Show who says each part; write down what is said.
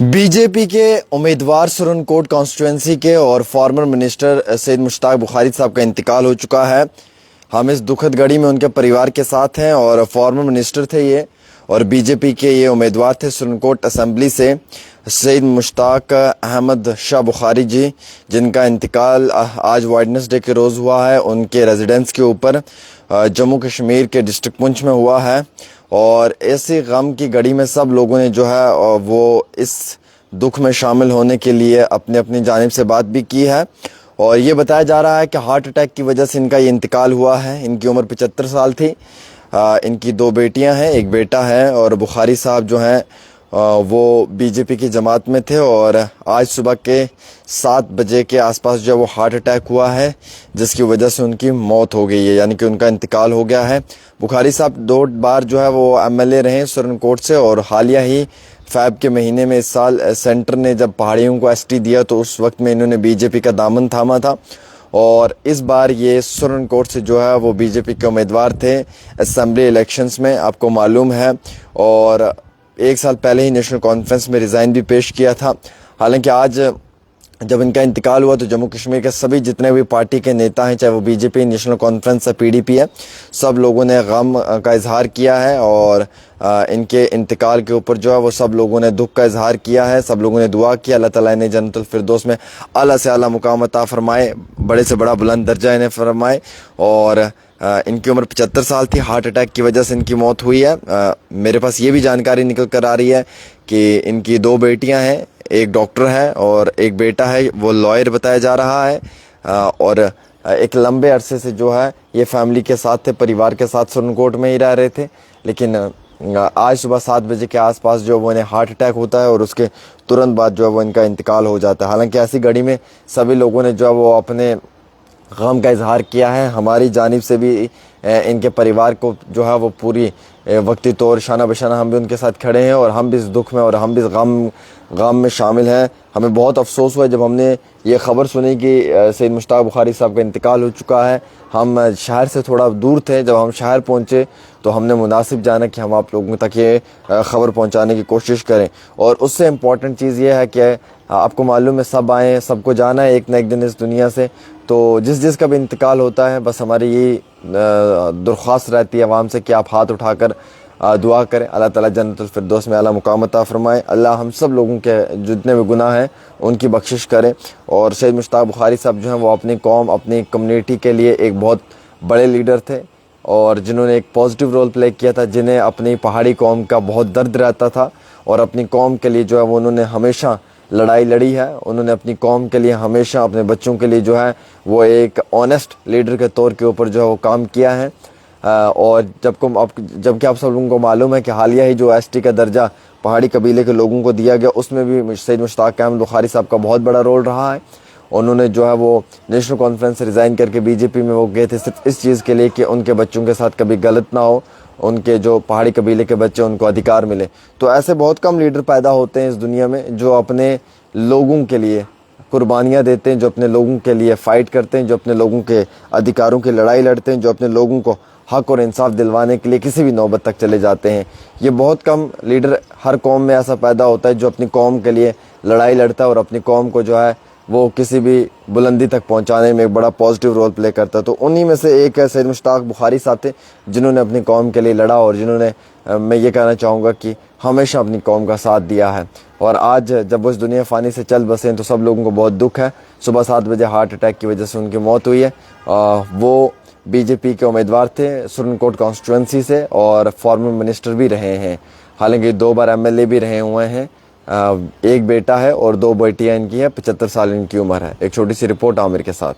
Speaker 1: B J P के उम्मीदवार Surankote constituency के और फॉर्मर मिनिस्टर सैयद मुश्ताक बुखारी साहब का इंतकाल हो चुका है। हम इस दुखद घड़ी में उनके परिवार के साथ हैं और फॉर्मर मिनिस्टर थे ये और बीजेपी के ये उम्मीदवार थे सुरनकोट असेंबली से सैयद मुश्ताक अहमद शाह बुखारी जी, जिनका इंतकाल आज वेडनेसडे के रोज़ हुआ है। उनके रेजिडेंस के ऊपर जम्मू कश्मीर के डिस्ट्रिक्ट पुंछ में हुआ है और ऐसी गम की घड़ी में सब लोगों ने जो है वो इस दुख में शामिल होने के लिए अपनी अपनी जानिब से बात भी की है। और ये बताया जा रहा है कि हार्ट अटैक की वजह से इनका ये इंतकाल हुआ है। इनकी उम्र 75 साल थी। इनकी 2 बेटियां हैं, एक बेटा है और बुखारी साहब जो हैं वो बीजेपी की जमात में थे और आज सुबह के 7 बजे के आसपास जो वो हार्ट अटैक हुआ है, जिसकी वजह से उनकी मौत हो गई है, यानी कि उनका इंतकाल हो गया है। बुखारी साहब 2 बार जो है वो एमएलए रहे सुरनकोट से और हालिया ही फैब के महीने में इस साल सेंटर ने जब पहाड़ियों को एसटी दिया तो उस वक्त में इन्होंने बीजेपी का दामन थामा था और इस बार ये सुरनकोट से जो है वो बीजेपी के उम्मीदवार थे असेंबली इलेक्शंस में, आपको मालूम है। और 1 साल पहले ही नेशनल कॉन्फ्रेंस में रिज़ाइन भी पेश किया था। हालांकि आज जब इनका इंतकाल हुआ तो जम्मू कश्मीर के सभी जितने भी पार्टी के नेता हैं, चाहे वो बीजेपी, नेशनल कॉन्फ्रेंस या पीडीपी है, सब लोगों ने गम का इजहार किया है और इनके इंतकाल के ऊपर जो है वो सब लोगों ने दुख का इजहार किया है। सब लोगों ने दुआ किया अल्लाह ताला ने जन्नतुल फिरदौस में आला से आला मुकाम अता फरमाए, बड़े से बड़ा बुलंद दर्जा इन्हें फरमाए। और इनकी उम्र 75 साल थी। हार्ट अटैक की वजह से इनकी मौत हुई है। मेरे पास ये भी जानकारी निकल कर आ रही है कि इनकी 2 बेटियां हैं, एक डॉक्टर है और एक बेटा है, वो लॉयर बताया जा रहा है। और एक लंबे अरसे से जो है ये फैमिली के साथ थे, परिवार के साथ सुरनकोट में ही रह रहे थे। लेकिन आज सुबह 7 बजे के आसपास जो वो इन्हें हार्ट अटैक होता है और उसके तुरंत बाद जो है वो इनका इंतकाल हो जाता है। हालांकि ऐसी घड़ी में सभी लोगों ने जो है वो अपने गम का इजहार किया है। हमारी जानिब से भी इनके परिवार को जो है वो पूरी वक्ती तौर शाना बशाना हम भी उनके साथ खड़े हैं और हम भी इस दुख में और हम भी इस गम में शामिल हैं। हमें बहुत अफसोस हुआ जब हमने ये ख़बर सुनी कि सैयद मुश्ताक बुखारी साहब का इंतकाल हो चुका है। हम शहर से थोड़ा दूर थे, जब हम शहर पहुँचे तो हमने मुनासिब जाना कि हम आप लोगों तक ये ख़बर पहुँचाने की कोशिश करें। और उससे इम्पॉर्टेंट चीज़ ये है कि आपको मालूम है सब आए, सबको जाना है एक न एक दिन इस दुनिया से। तो जिस का भी इंतकाल होता है, बस हमारी यही दरख्वास्त रहती है आवाम से कि आप हाथ उठाकर दुआ करें, अल्लाह ताला जन्नतुल फिरदौस में आला मुकाम अता फरमाए। अल्लाह हम सब लोगों के जितने भी गुनाह हैं उनकी बख्शिश करें। और सैयद मुश्ताक बुखारी साहब जो हैं वो अपनी कौम, अपनी कम्युनिटी के लिए एक बहुत बड़े लीडर थे और जिन्होंने एक पॉजिटिव रोल प्ले किया था, जिन्हें अपनी पहाड़ी कौम का बहुत दर्द रहता था और अपनी कौम के लिए जो है वो उन्होंने हमेशा लड़ाई लड़ी है। उन्होंने अपनी कौम के लिए हमेशा अपने बच्चों के लिए जो है वो एक ऑनेस्ट लीडर के तौर के ऊपर जो है वो काम किया है। और जबकि आप सब लोगों को मालूम है कि हालिया ही जो एसटी का दर्जा पहाड़ी कबीले के लोगों को दिया गया, उसमें भी सैयद मुश्ताक अहमद बुखारी साहब का बहुत बड़ा रोल रहा है। उन्होंने जो है वो नेशनल कॉन्फ्रेंस से रिज़ाइन करके बीजेपी में वो गए थे सिर्फ इस चीज़ के लिए कि उनके बच्चों के साथ कभी गलत ना हो, उनके जो पहाड़ी कबीले के बच्चे उनको अधिकार मिले। तो ऐसे बहुत कम लीडर पैदा होते हैं इस दुनिया में जो अपने लोगों के लिए कुर्बानियाँ देते हैं, जो अपने लोगों के लिए फ़ाइट करते हैं, जो अपने लोगों के अधिकारों की लड़ाई लड़ते हैं, जो अपने लोगों को हक और इंसाफ दिलवाने के लिए किसी भी नौबत तक चले जाते हैं। ये बहुत कम लीडर हर कौम में ऐसा पैदा होता है जो अपनी कौम के लिए लड़ाई लड़ता है और अपनी कौम को जो है वो किसी भी बुलंदी तक पहुंचाने में एक बड़ा पॉजिटिव रोल प्ले करता है। तो उन्हीं में से एक है सैयद मुश्ताक बुखारी साहब थे, जिन्होंने अपनी कौम के लिए लड़ा और जिन्होंने मैं ये कहना चाहूँगा कि हमेशा अपनी कौम का साथ दिया है। और आज जब वो इस दुनिया फ़ानी से चल बसे हैं तो सब लोगों को बहुत दुख है। सुबह 7 बजे हार्ट अटैक की वजह से उनकी मौत हुई है। वो बीजेपी के उम्मीदवार थे सुरनकोट कॉन्स्टिट्यूंसी से और फॉर्मर मिनिस्टर भी रहे हैं। हालांकि 2 बार एमएलए भी रहे हुए हैं। एक बेटा है और 2 बेटियां इनकी हैं। 75 साल इनकी उम्र है। एक छोटी सी रिपोर्ट आमिर के साथ।